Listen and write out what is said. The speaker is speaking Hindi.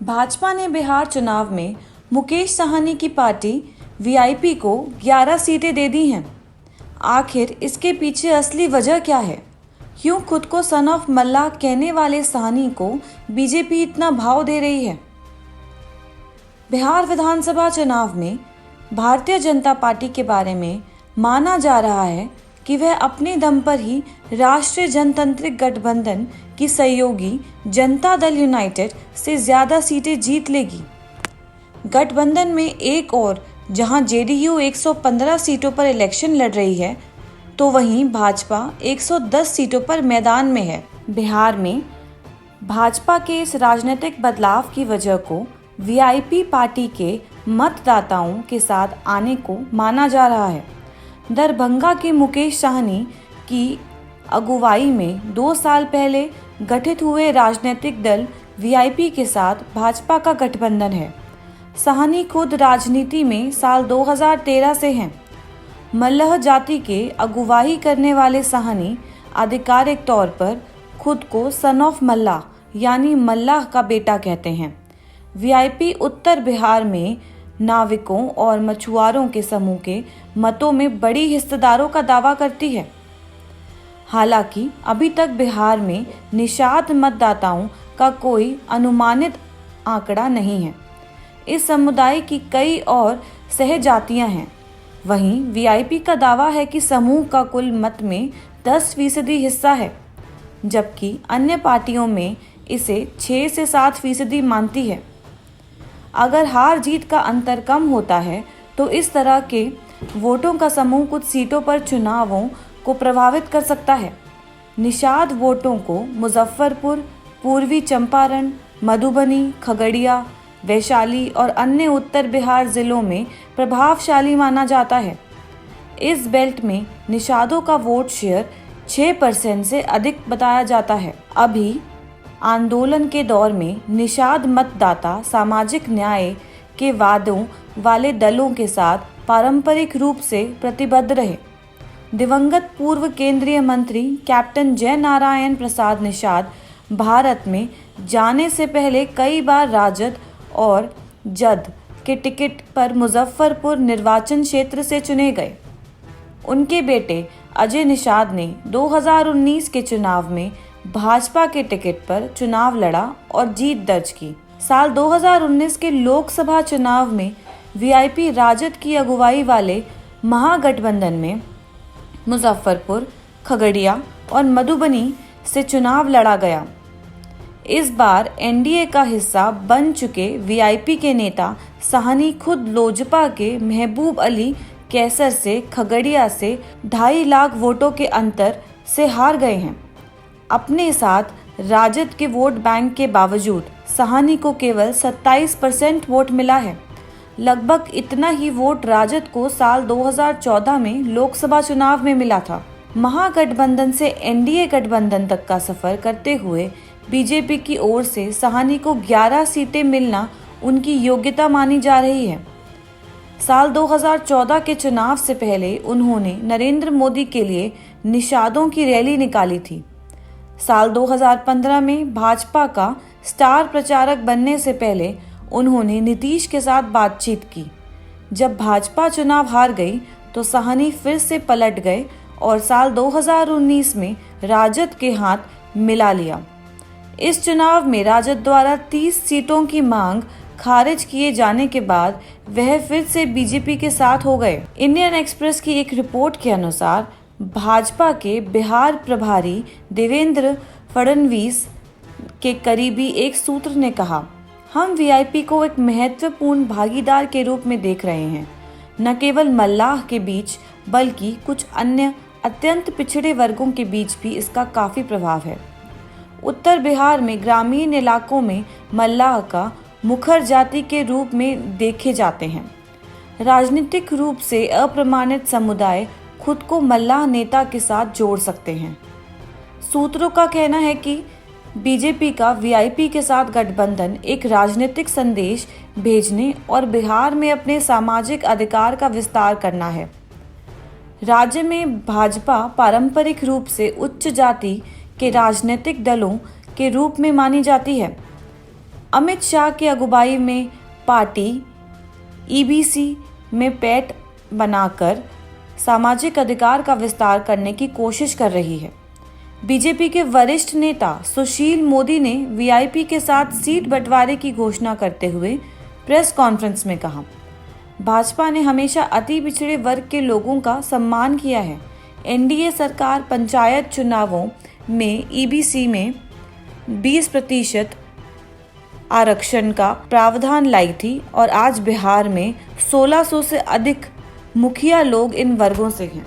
भाजपा ने बिहार चुनाव में मुकेश साहनी की पार्टी वीआईपी को 11 सीटें दे दी हैं। आखिर इसके पीछे असली वजह क्या है? क्यों खुद को सन ऑफ मल्लाह कहने वाले साहनी को बीजेपी इतना भाव दे रही है? बिहार विधानसभा चुनाव में भारतीय जनता पार्टी के बारे में माना जा रहा है कि वह अपने दम पर ही राष्ट्रीय जनतांत्रिक गठबंधन की सहयोगी जनता दल यूनाइटेड से ज़्यादा सीटें जीत लेगी। गठबंधन में एक और जहां जेडीयू 115 सीटों पर इलेक्शन लड़ रही है, तो वहीं भाजपा 110 सीटों पर मैदान में है। बिहार में भाजपा के इस राजनीतिक बदलाव की वजह को वीआईपी पार्टी के मतदाताओं के साथ आने को माना जा रहा है। दरभंगा के मुकेश साहनी की अगुवाई में 2 साल पहले गठित हुए राजनीतिक दल वीआईपी के साथ भाजपा का गठबंधन है। साहनी खुद राजनीति में साल 2013 से हैं। मल्लह जाति के अगुवाई करने वाले साहनी आधिकारिक तौर पर खुद को सन ऑफ मल्लाह यानी मल्लाह का बेटा कहते हैं। वीआईपी उत्तर बिहार में नाविकों और मछुआरों के समूह के मतों में बड़ी हिस्सेदारों का दावा करती है। हालांकि अभी तक बिहार में निषाद मतदाताओं का कोई अनुमानित आंकड़ा नहीं है। इस समुदाय की कई और सहजातियां हैं। वहीं वीआईपी का दावा है कि समूह का कुल मत में 10% हिस्सा है, जबकि अन्य पार्टियों में इसे 6 से 7% मानती है। अगर हार जीत का अंतर कम होता है तो इस तरह के वोटों का समूह कुछ सीटों पर चुनावों को प्रभावित कर सकता है। निषाद वोटों को मुजफ्फरपुर, पूर्वी चंपारण, मधुबनी, खगड़िया, वैशाली और अन्य उत्तर बिहार जिलों में प्रभावशाली माना जाता है। इस बेल्ट में निषादों का वोट शेयर 6% से अधिक बताया जाता है। अभी आंदोलन के दौर में निषाद मतदाता सामाजिक न्याय के वादों वाले दलों के साथ पारंपरिक रूप से प्रतिबद्ध रहे। दिवंगत पूर्व केंद्रीय मंत्री कैप्टन जय नारायण प्रसाद निषाद भारत में जाने से पहले कई बार राजद और जद के टिकट पर मुजफ्फरपुर निर्वाचन क्षेत्र से चुने गए। उनके बेटे अजय निषाद ने 2019 के चुनाव में भाजपा के टिकट पर चुनाव लड़ा और जीत दर्ज की। साल 2019 के लोकसभा चुनाव में वीआईपी राजद की अगुवाई वाले महागठबंधन में मुजफ्फरपुर, खगड़िया और मधुबनी से चुनाव लड़ा गया। इस बार एनडीए का हिस्सा बन चुके वीआईपी के नेता साहनी खुद लोजपा के महबूब अली कैसर से खगड़िया से 2.5 लाख वोटों के अंतर से हार गए हैं। अपने साथ राजद के वोट बैंक के बावजूद साहनी को केवल 27% वोट मिला है। लगभग इतना ही वोट राजद को साल 2014 में लोकसभा चुनाव में मिला था। महागठबंधन से एनडीए गठबंधन तक का सफर करते हुए बीजेपी की ओर से साहनी को 11 सीटें मिलना उनकी योग्यता मानी जा रही है। साल 2014 के चुनाव से पहले उन्होंने नरेंद्र मोदी के लिए निषादों की रैली निकाली थी। साल 2015 में भाजपा का स्टार प्रचारक बनने से पहले उन्होंने नीतीश के साथ बातचीत की। जब भाजपा चुनाव हार गई तो साहनी फिर से पलट गए और साल 2019 में राजद के हाथ मिला लिया। इस चुनाव में राजद द्वारा 30 सीटों की मांग खारिज किए जाने के बाद वह फिर से बीजेपी के साथ हो गए। इंडियन एक्सप्रेस की एक रिपोर्ट के अनुसार भाजपा के बिहार प्रभारी देवेंद्र फडणवीस के करीबी एक सूत्र ने कहा, हम वीआईपी को एक महत्वपूर्ण भागीदार के रूप में देख रहे हैं। न केवल मल्लाह के बीच बल्कि कुछ अन्य अत्यंत पिछड़े वर्गों के बीच भी इसका काफ़ी प्रभाव है। उत्तर बिहार में ग्रामीण इलाकों में मल्लाह का मुखर जाति के रूप में देखे जाते हैं। राजनीतिक रूप से अप्रमाणित समुदाय खुद को मल्लाह नेता के साथ जोड़ सकते हैं। सूत्रों का कहना है कि बीजेपी का वीआईपी के साथ गठबंधन एक राजनीतिक संदेश भेजने और बिहार में अपने सामाजिक अधिकार का विस्तार करना है। राज्य में भाजपा पारंपरिक रूप से उच्च जाति के राजनीतिक दलों के रूप में मानी जाती है। अमित शाह की अगुवाई में पार्टी ईबीसी में पैठ बनाकर सामाजिक अधिकार का विस्तार करने की कोशिश कर रही है। बीजेपी के वरिष्ठ नेता सुशील मोदी ने वीआईपी के साथ सीट बंटवारे की घोषणा करते हुए प्रेस कॉन्फ्रेंस में कहा, भाजपा ने हमेशा अति पिछड़े वर्ग के लोगों का सम्मान किया है। एनडीए सरकार पंचायत चुनावों में ईबीसी में 20% आरक्षण का प्रावधान लाई थी और आज बिहार में 1600 से अधिक मुखिया लोग इन वर्गों से हैं।